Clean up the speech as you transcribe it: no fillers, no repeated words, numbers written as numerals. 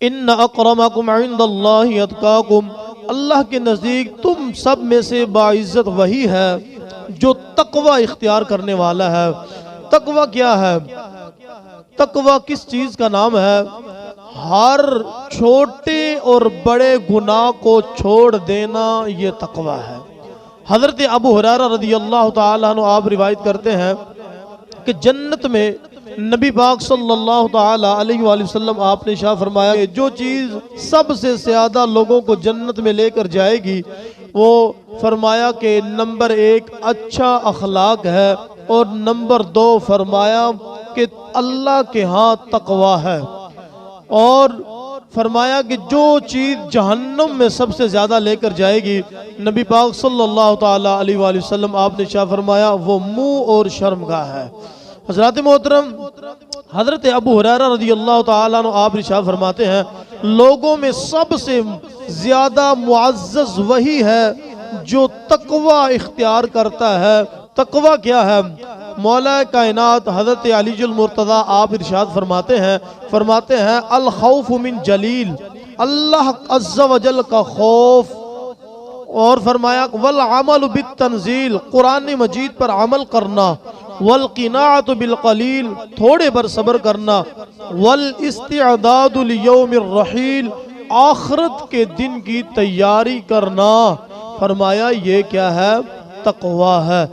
ان اکرمکم عند اللہ اتقاکم، اللہ کے نزدیک تم سب میں سے باعزت وہی ہے جو تقوی اختیار کرنے والا ہے۔ تقوی کیا ہے؟ تقوی کس چیز کا نام ہے؟ ہر چھوٹے اور بڑے گناہ کو چھوڑ دینا، یہ تقوی ہے۔ حضرت ابو ہریرہ رضی اللہ تعالیٰ عنہ آپ روایت کرتے ہیں کہ جنت میں نبی پاک صلی اللہ تعالیٰ علیہ وآلہ وسلم آپ نے ارشاد فرمایا کہ جو چیز سب سے زیادہ لوگوں کو جنت میں لے کر جائے گی، وہ فرمایا کہ نمبر 1 اچھا اخلاق ہے، اور نمبر 2 فرمایا کہ اللہ کے ہاں تقوی ہے، اور فرمایا کہ جو چیز جہنم میں سب سے زیادہ لے کر جائے گی، نبی پاک صلی اللہ تعالیٰ علیہ وآلہ وسلم آپ نے ارشاد فرمایا وہ منہ اور شرمگاہ ہے۔ حضرات محترم، حضرت ابو ہریرہ رضی اللہ تعالیٰ عنہ آپ ارشاد فرماتے ہیں لوگوں میں سب سے زیادہ معزز وہی ہے جو تقوی اختیار کرتا ہے۔ تقوی کیا ہے؟ مولا کائنات حضرت علی المرتضیٰ آپ ارشاد فرماتے ہیں الخوف من جلیل، اللہ عز و جل کا خوف، اور فرمایا والعمل بالتنزیل، قرآن مجید پر عمل کرنا، والقناعت بالقلیل، تھوڑے پر صبر کرنا، والاستعداد لیوم الرحیل، آخرت کے دن کی تیاری کرنا۔ فرمایا یہ کیا ہے؟ تقوی ہے۔